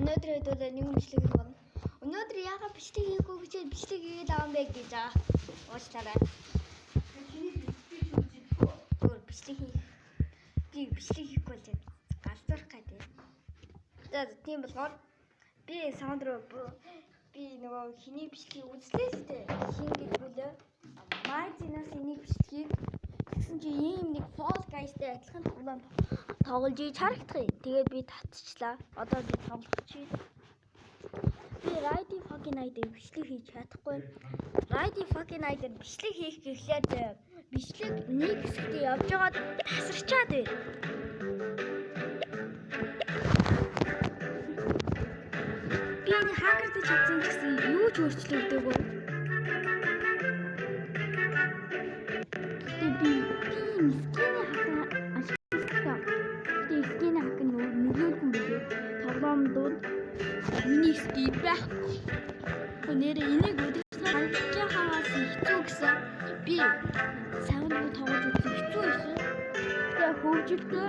Өнөөдөр хэдүүлээ нэг бичлэг хийх болно. Өнөөдөр яагаад бичлэг хийхгүй гэж бичлэг хийгээд аван бэ гэж байгаа. Уучлаарай. Бичлэг хийх. Би бичлэг хийхгүй л галзуурах гэдэг. За тийм болохоор би Сандро би нөгөө хиний бичлэгийг үзлээ шүү дээ. Хин гэж бөлөө. Майзинаас энийг бичлэгийг тэгсэн чи ийм нэг Fall Guys-тэй адилхан тоглож иж харагдах юм. Тэгээд би татчихлаа. Одоо би тоглох чинь. Би Righty Fucking Night-ийг бичлэг хийж чадахгүй. Righty Fucking Night-ийг бичлэг хийх гэхлээр бичлэг нэг хэсэгтээ явж байгаад тасарчаад байна. Би энэ хакердэж чадсан гэсэн юу ч өөрчлөгдөөгүй. Би мискины хакер ашигласан. Би мискины хакер нөлөөлсөн билээ. Тоглоомдод миний скип байхгүй. Өнөөдөр энийг өдөртөө харж байгаас хэцүү гэсэн. Би сайн нэг тоглож үзэх хэцүү байсан. Тэгээ хөвжөлтөө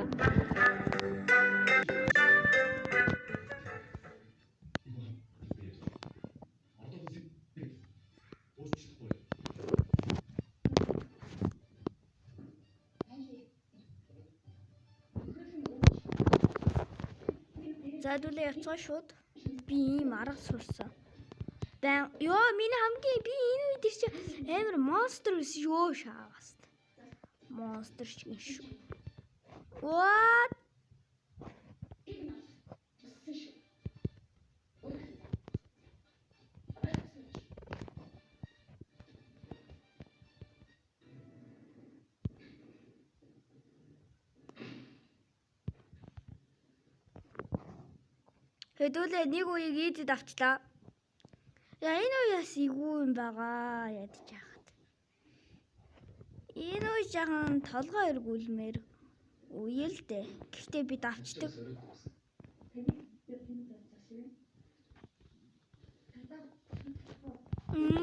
за дүүлээ явцгаа шууд би ийм арга сурсан. Ёо миний хамгийн би энэ үед чи амар монстр шүү шаагаас. Монстр шиг шүү. What? Хэдүүлээ нэг үеийг ийдэд авчлаа. Яа энэ үеэс игүү юм байгаа ядаж яахад. Энэ үе жаахан толгой эргүүлмээр үе л дээ. Гэхдээ бид авчдаг.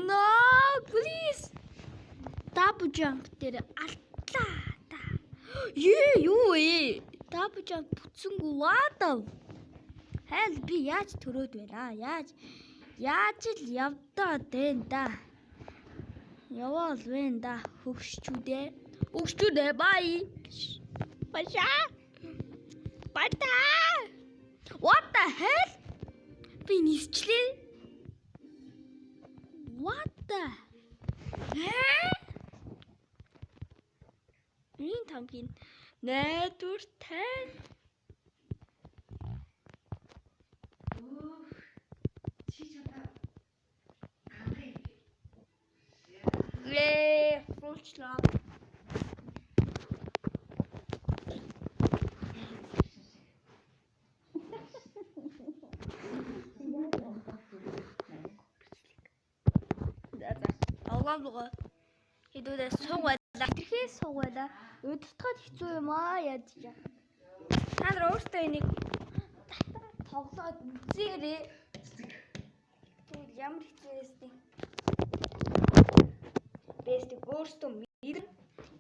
No, please. Double jump дээр алтлаа та. Юу ээ? Double jump бүтсэнгүү ваа. Хайл би яаж төрөөд байна? Яаж л явдаад байна да. Яваал байна да. Хөгшчүүдээ бай. Баша. Бата. What the hell? Би нисчлээ. What the? Мин тамгийн найдвар тань. Фулчлаа. Авгаа хэдүүлээ суугаалаа. Тэрхээ суугаалаа. Өдөртгöd хэцүү юм аа ядчих. Та нар өөртөө энийг тоглоод үзээрэй. Тэгвэл ямар хэцүү байсан. Бэстик өөртөө мэдэн.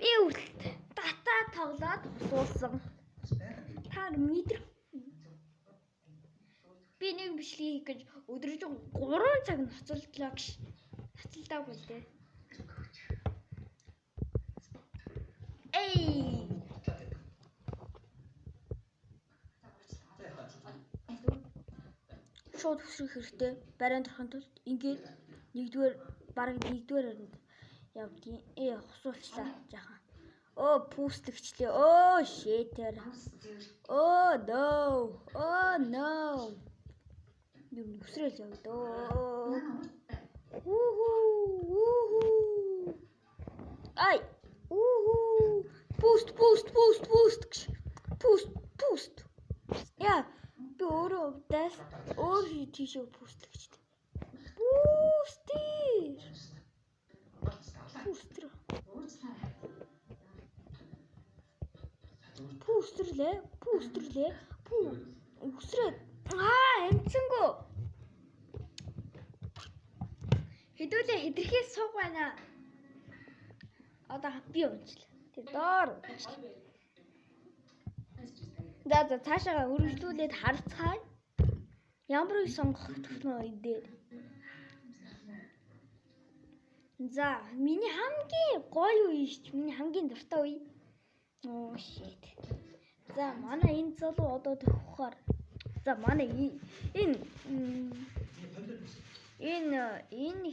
Би үргэлж дата тоглоод суусан. Та мэдэр. Би нэг бичлэг хийх гэж өдөржин 3 цаг ноцолдлоо гэж. Ноцолдоогүй дээ. Эй. Шууд өсрөх хэрэгтэй. Барайн торхон тулд ингээд бараг нэгдүгээр харинд явдгийн. Хусуулчлаа жаахан. Пүүстлэгчлээ. Shit. No. Юу өсрөөл явдоо. Ай. Пүүст. Яа, би өөрөө өвдөл өөр тийшээ пүүстлэгчтэй. Пүүстрлээ. Өсрөөд. Эмцэнгөө. Хэдүүлээ хэтэрхий сууг байна. Одоо би унчлаа. Тэр доор унчлаа. За цаашаа үргэлжлүүлээд харцгаая. Ямар үе сонгох технологи энэ дээр. За, миний хамгийн гоё үе ш. Миний хамгийн дуртай үе. Оо shit. За, манай энэ залуу одоо төгөхөөр. За, манай энэ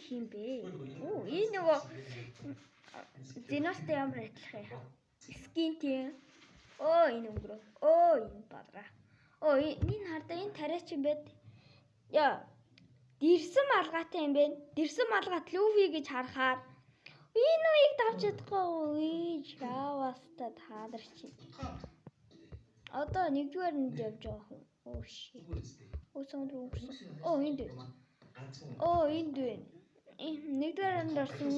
хин бэ? Оо, энэ нөгөө Династи ямар адилхан яа. Скинти. Оо, энэ өнгөрөө. Оо, энэ бадраа. Оо, энэ хардаа энэ тариач юм байд. Яа. Дэрсэн малгайтай юм бэ? Дэрсэн малгайт Люфи гэж харахаар энэ үеийг давж чадахгүй. Чааваста таадар чи. Одоо нэгдүгээр нь явж байгаа хүн. Оо shit. Оо сонд өнгөрсөн. Оо энд. Оо энд байна. Нэгдүгээр нь орсон.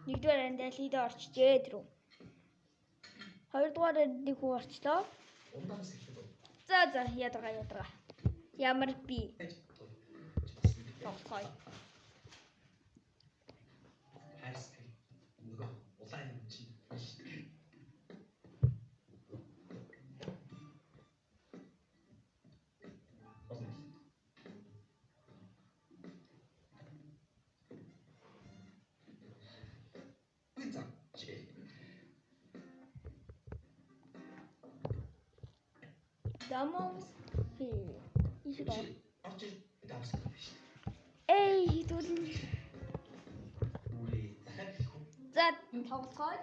Нэгдүгээр энд лид орчжээ тэр. Хоёрдугаар энд нэг хүн орчлоо. За ядарга. Ямар би. Тогтхой. Дамон ийшээ. Эй хитүүлэн. За тоглохоо.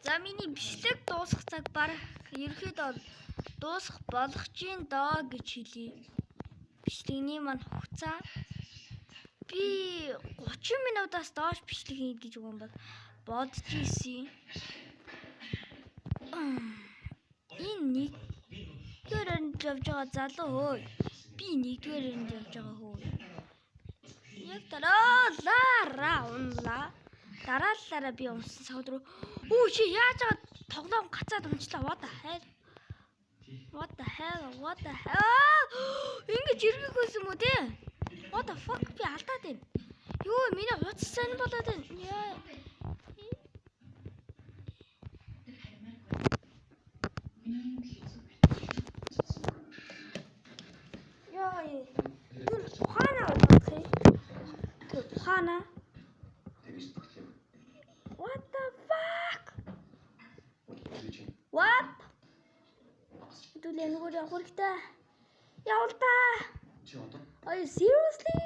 За миний бичлэг дуусах цаг бараг ерөөхдөө дуусах болох чинь доо гэж хэлье. Бичлэгний маань хугацаа би 30 минутаас доош бичлэг хийнэ гэж үг юм бол бодож ийсэн. Энэ нэгдүгээр энд явж байгаа залуу хөөе. Би нэгдүгээр энд явж байгаа хөөе. Яг дараалалаараа би унсан сауд руу. Оо чи яаж аваад тоглоом гацаад унчлаа. What the hell? Ингэж иргэх байсан юм уу те? What the fuck би алдаад байна. Юу миний хуцас сайн болоод байна. Яа. Ухаана болчихъя. Ухаана. What the fuck? What? Дүүлээ нөгөө явах хэрэгтэй. Явал та. Are you seriously?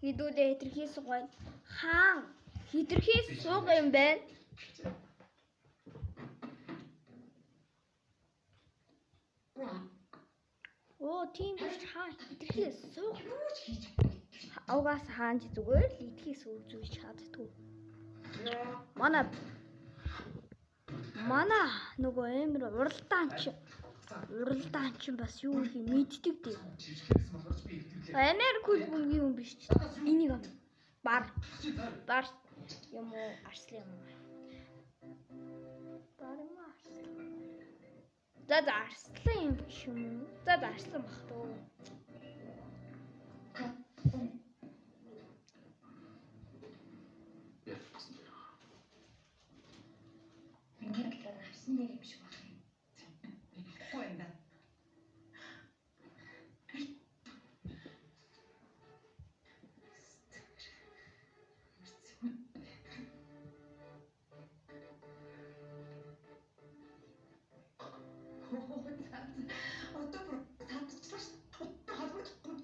Хидүүдээ хитрхий сугай. Хаан хитрхий сууг юм байна. Оо тийм биш хаан хитрхий сууг. Аугаас хаан ч зүгээр л хитрхий сууг зүүж чаддгүй. Манай нөгөө эмэр уралдаан ч бас юу их мэддэг дээ. Энерги бүнгийн юм биш ч. Энийг бар юм уу арслан юм. Бар маа. За арслан юм биш юм уу? За арслан бах туу. Ингээд авсан нэр юм шиг байна. Тэгэхгүй юм да. Одоо бүр татчихлаа шүү. Холбогдохгүй.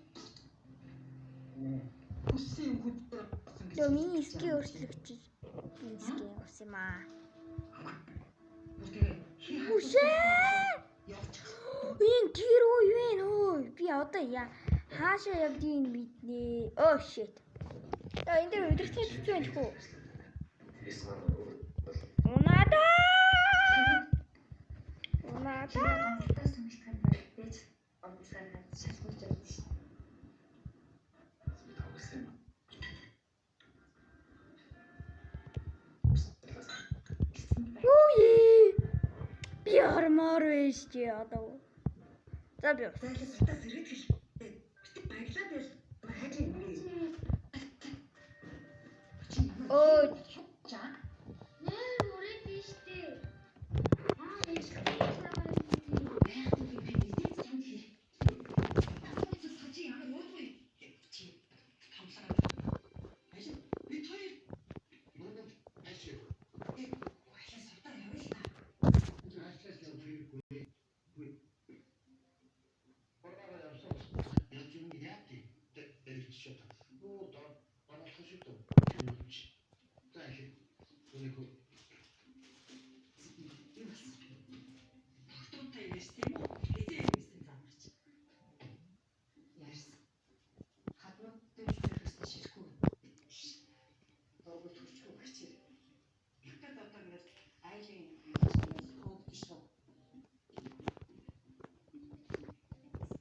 Үсийн хөдөр. Йоо миний ски өөрчлөгдөж. Би ски ус юм аа. Үшээ! Энэ тэр уу юу вэ нөө? Би одоо хаашаа явдгийг мэднэ. Oh shit. Яа энэ дээр өдөртөө хэцүү байх уу? Унада! Таас томилтхан байж бэж онцгой шалгуулж явдаг шүү. Үе! Би ормоор байж чи одоо. За би. Залхалтаа зэрэг хэл. Битэг баяглаад байл. Хайж юм. Өө За. нэр үрээд тийштэй.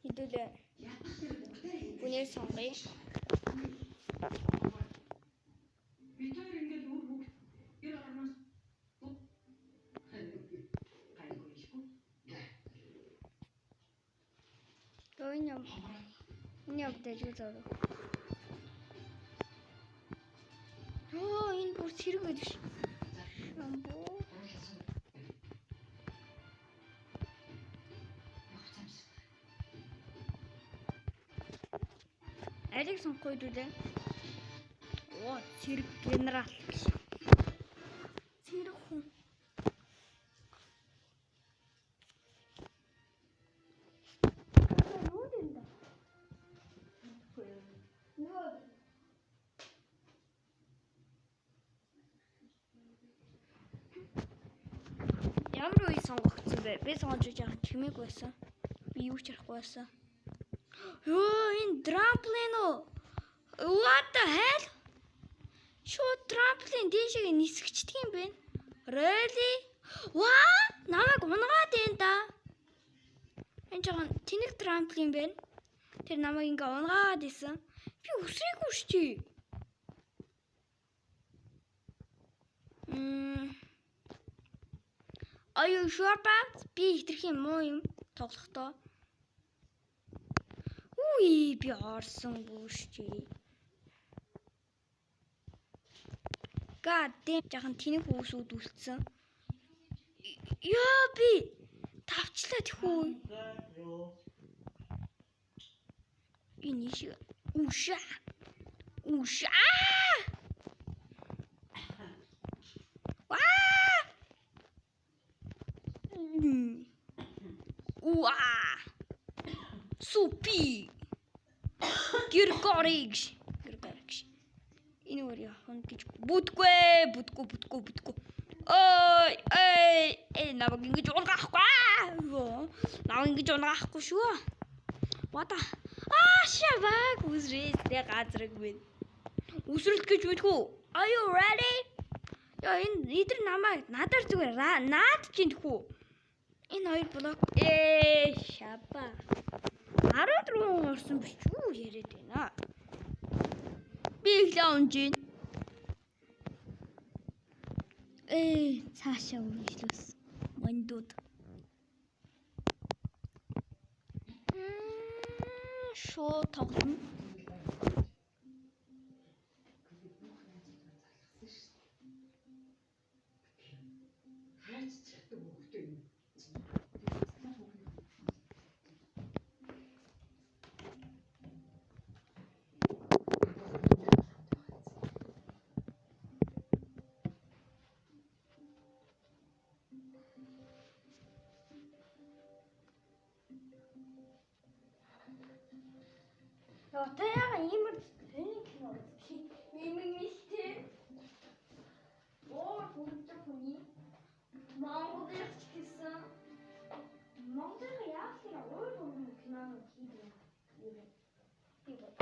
Хэдүүлээ. Бүнээр сонгоё. Энэ явдаж үзээ. Энэ бүр зэрэг байдаг ш. Амбуу. Алиг сонгоё дүүлээ. Оо, зэрэг генерал. Зэрэг хүн. Ямар үе сонгогдсон бэ? Би сонгож байгаа чимээг байсан. Би юу ч харахгүй байсан. Ёо, энэ трамплин уу? What the hell? Шууд трамплин дээшээ нисгчдэг юм бэ? Really? Ваа, намайг унгаад байна да. Энэ жоохон тэнэг трамплин байна. Тэр намайг ингээ унгаад исэн. Би үсрээгүй шүү дээ. Are you sure about? Би хитрхийн муу юм тоглохдоо. Үе би орсон гүшчээ. God damn жахан тэнэг хүмүүсүүд үлдсэн. Яа би тавчлаа тэхүү. Энэ шиг уша. Уа! Супи! Гэргоригш. Энэ өөр яхан гэж бүдгүй. Ой, намайг ингэж унгаахгүй шүү. What? Шаваг үсрээстэй газрыг минь. Үсрэлт гэж үтгэв. Are you ready? Яа энэ эдэр намайг надаар зүгээр наад чинь тэхүү. Энэ хоёр блок шаба. 14 орсон биш үү яриад байна. Би их лаунжин. Цаашаа үргэлжлүүлсэн. Мондууд. шууд тоглоно. Тэ яга иймэр тэнэг кино үзчих. Мимигтэй. Оо бүгд хүний Монгол ярьж гисэн. Монгол яах вэ? Өөр өөр кинонууд хийдэг юм. Би бод.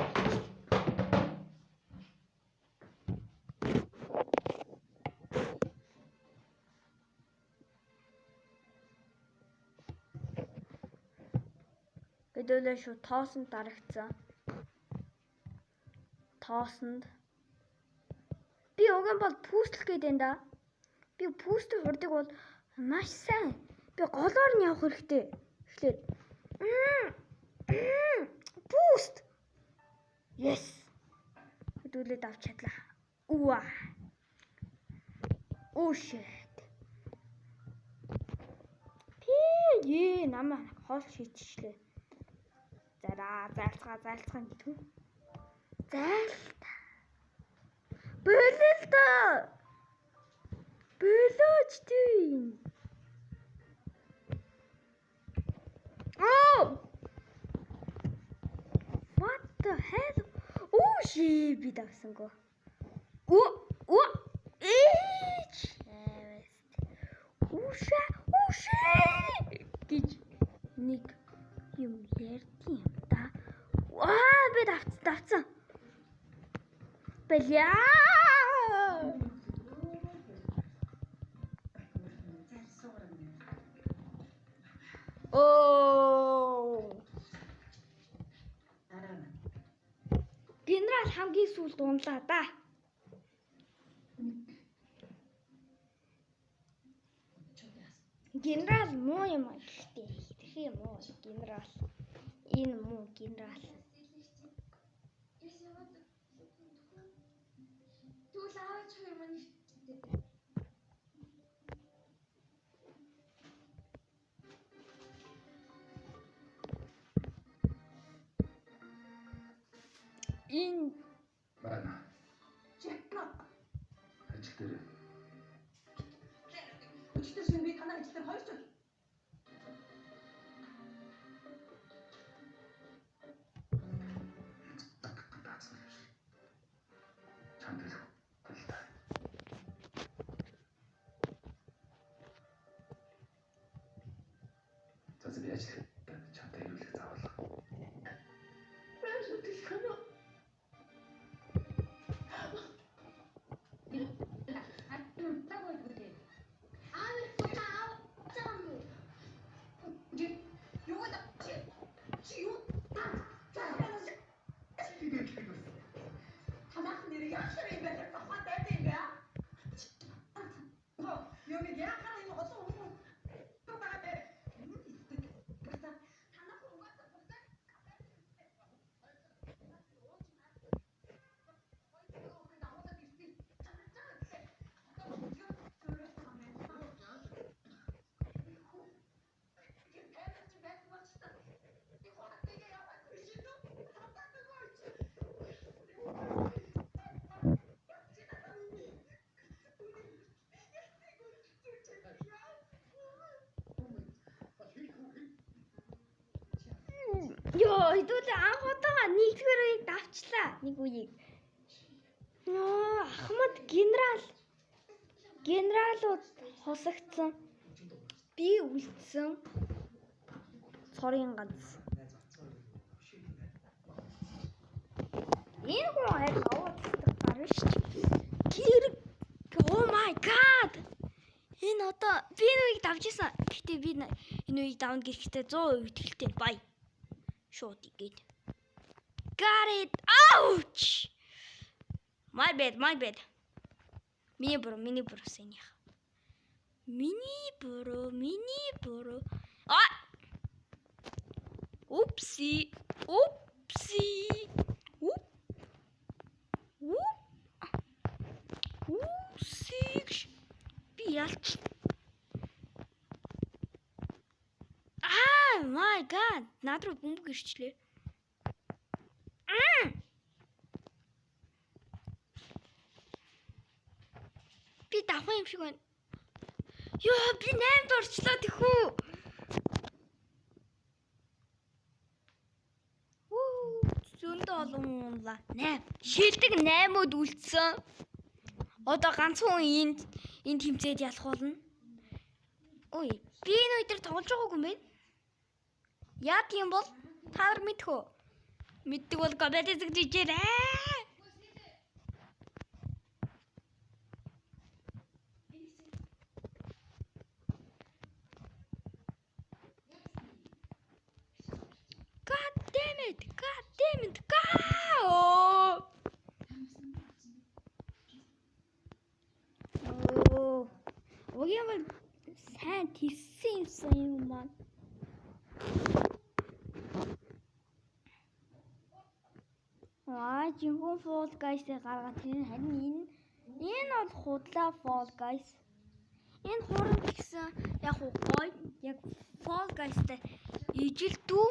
Хэдүүлээ шүү тоосонд дарагдсан. Тоосонд. Би угаан бол пүүстэл гээд энэ да. Би пүүстер хурдаг бол маш сайн. Би голоор нь явах хэрэгтэй. Эхлээд. Пүүст. Yes. Хэдүүлээд авч чадлаа. Уа. Oh shit. Ээ намаа хоол шийдчихлээ. Зараа зайлцгаа гэдэг. Зайлта. Бололто. Болооч тийм. Oh. What the hell? Oh shit би давсангүй. Уша гэж нэг юм ярьдیں۔ Та. Би давцсан. Бэлээ. Генерал хамгийн сүүлд унлаа да. Генерал муу юм аа гэхдээ их муу генерал. Энэ муу генерал. Энэ байна. Чекна. Ажил дээр. Өчигдөр би танаа ажил дээр 2 жил. За би ажил чамтай ирүүлэх заавал. Хэдүүлээ анх удаага нэгдүгээр үеийг давчлаа. Нэг үеийг. Ахмад генералууд хосогдсон. Би үлдсэн. Цорын ганц. Энэ хүн хайр аваад гарна шүү дээ. Oh my god. Энэ одоо би энэ үеийг давжсэн. Гэхдээ би энэ үеийг давна гэхдээ 100% итгэлтэй бай. Шууд игээд. Got it. Ouch. My bad. Миний бро сэнийх. Миний бро. Oopsie. Oops. наад руу бөмбөг ирчлээ. Би давхан юм шиг байна. Ёо, би 8-д орчлоо тэхүү. Зөндөө олон унлаа. 8. Шилдэг 8-од үлдсэн. Одоо ганцхан энд тэмцээд ялах болно. Ой, би энэ үед тоглож байгаагүй юм байна. Яа тийм бол та нар мэдэх үү? Мэддэг бол коммент хийжээрэй. God damn it. Огийн бол сайн тийсэн юм маань. Жинхэнэ Fall Guys-ыг гаргаад тэр харин энэ бол худлаа Fall Guys. Энэ хурд гэсэн яг гоё яг Fall Guys-тай ижилдүү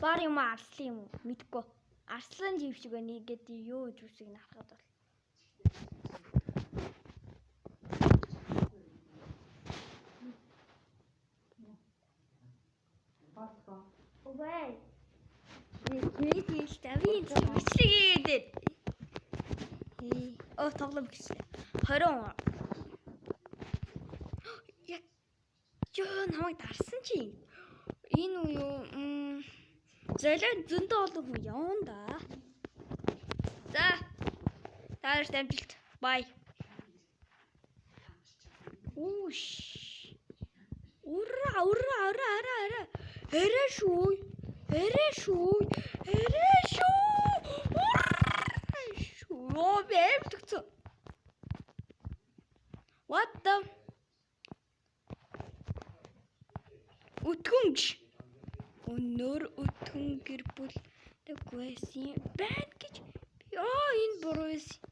бар юм арслан юм мэдгүй. Арслан жив шиг байна гэдэг юу зүсийг харахад бол. Өвэй. Нийт тавийн бичлэг хийгээд. Тоглоом гэсэн. 20. Яг ёо намайг дарсан чи. Энэ уу юу зэлэн зөндөө олон хүн явна да. За. Тааш дамжилт. Бай. Үш. Ура. Эрэ шүү. Оо бэмтгцөө. What the? Үтгэмж. Өнөр өтгөн гэр бүл тэгвэсэн байна гэж. Энэ буруу байсан.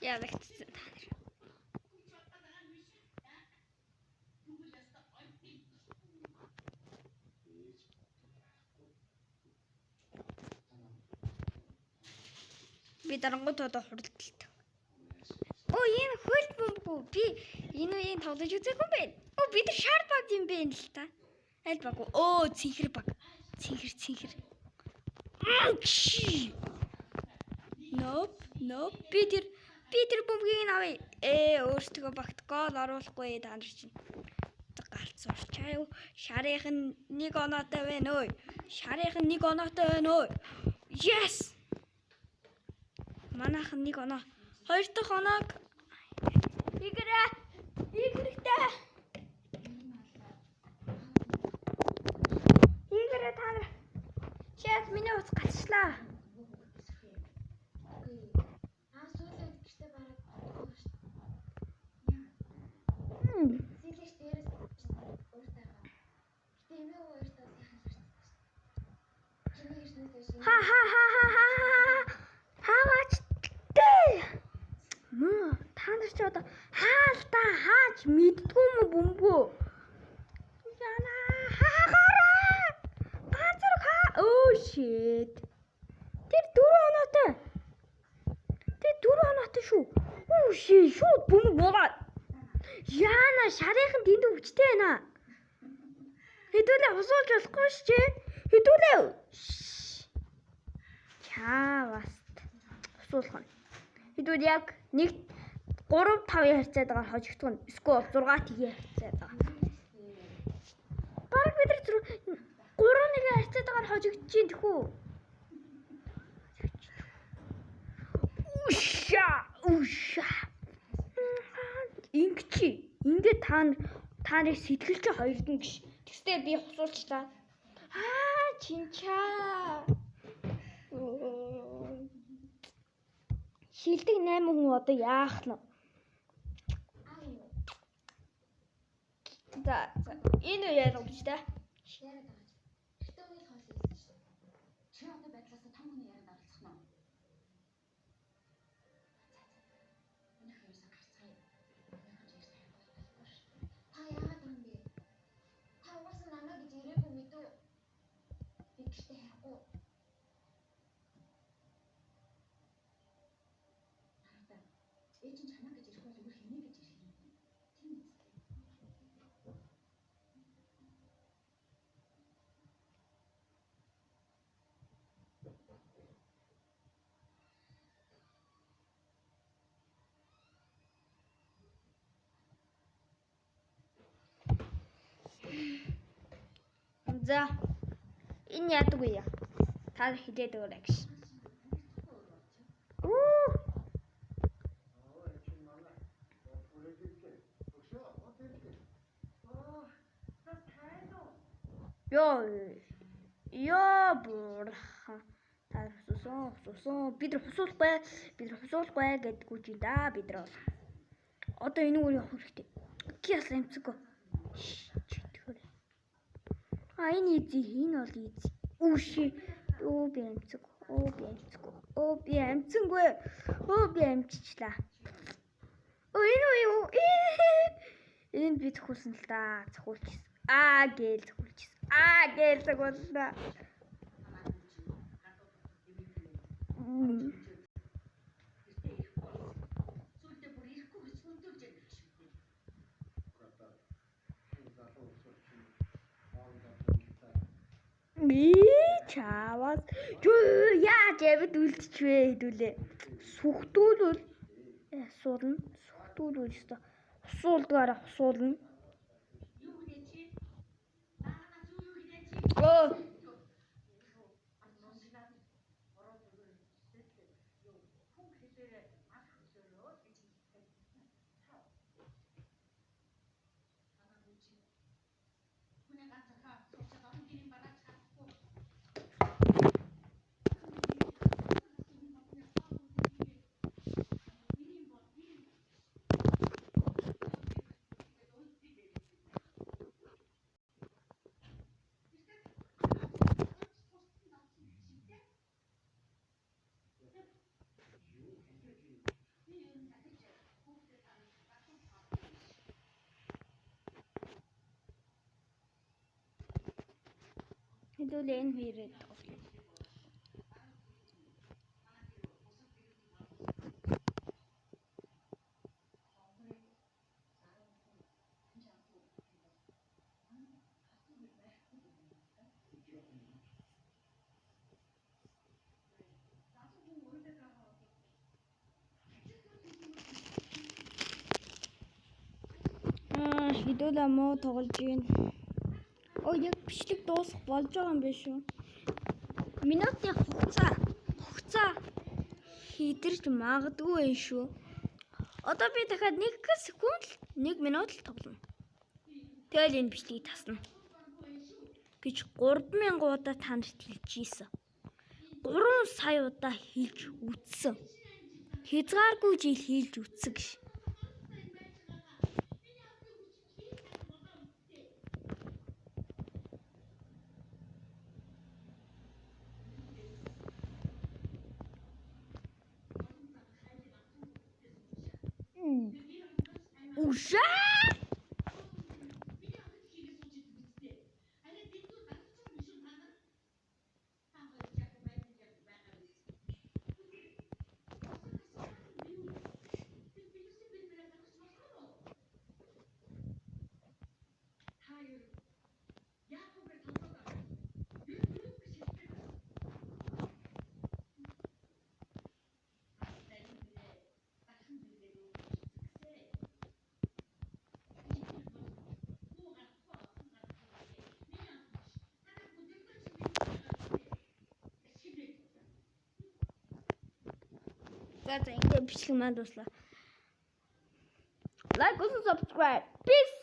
Ялагдсан та нар. Би дарангууд одоо хуралдалт. Энэ хөл бөмбөг. Би энэ үеийн тоглож үзээгүй юм байна. Бид нар шар баг юм байна л та. Аль баг уу? Цэнхэр баг. Цэнхэр. Nope. Би тэр бөмбөгийг авъя. Өөртөө багт гол оруулахгүй та нар чинь. Галц урчаа юу? Шарынх нь 1 оноотой байна ой. Yes. Манайх 1 оноо. 2 дахь оноог Игэртэй. Игэрээ та нар. Шеф миний ус гацчлаа. Та нар ч одоо хааж мэддгүй юм бөмбөө. Яна хаагаараа. Ганцрог shit. Тэр 4 оноотой шүү. Шууд бөмбөг болоод. Яна шарынхан дэнд өвчтэй байна. Хэдүүлээ хусуулж болохгүй шүү чи. Хэдүүлээ. Чаваст. Хусуулах нь. Хэдүүл яг 3-5 харьцаад байгаа хожигдох нь. Эсвэл 6 тгий харьцаад байгаа. Баг бид нар 3-1 харьцаад байгаа хожигдож чинь тэхүү. Уша. Ингээд та нар сэтгэлж хоёрд нь гэж. Тэгстэй би хусуулчлаа. Чинчаа. Шилдэг 8 хүн одоо яах нь? За энэ юу яриа гэж та? Яриад байгаа. Гэтэ үйл хоол хийсэн шүү. Чи одоо байдлаас 5 хүний яриад оролцох нь. Өнөөх юусан гарцгаая. Өнөөх ч ярьж байхгүй шүү. Та яагаад юм бэ? Та угаасаа намайг гэж ирээгүй мэдүү. Би гэртээ ярихгүй. Хараа. Ээж нь чамаа гэж ирэхгүй зүгээр хэнийг гэж ирэх юм. Тийм үстэй. За. Энэ яадаг вэ? Та хилээд өгөөч гэж. Ёо бурхан. Та хусуусан. Бид нар хусуулахгүй гэдгүү чи да бид нар. Одоо энэ үгээр явах хэрэгтэй. Киас амцгаа. Энэ изи энэ бол изи. Үши. Би амцгүй. Би амччлаа. Энэ юу? Энэ би зөвхүүлсэн л да. Зөвхүүлчихсэн. Гээл зөвхүүлсэн. Чаваад яаж явд үлдчихвэ хэдүүлээ. Сүхтүүлвэл асуулна. Сүхтүүлвэл өстой. Хусуулдгаараа хусуулна. Хэдүүлээ энэ хоёрыг тоглоё. Хэдүүлээ муу тоглож гин. Яг бичлэг дуусах болж байгаа юм биш үү? Минутын хугацаа хидэрч магадгүй юм шүү. Одоо би дахиад 1 секунд 1 минут л тоглоно. Тэгэл энэ бичлэгийг тасна. Гэж 3000 удаа та нарт хэлчихсэн. 3 сая удаа хэлж үтсэн. Хязгааргүй жил хэлж үтсэн гэж. Уша! За ингээд бичлэг маань дуслаа. Like and subscribe. Peace.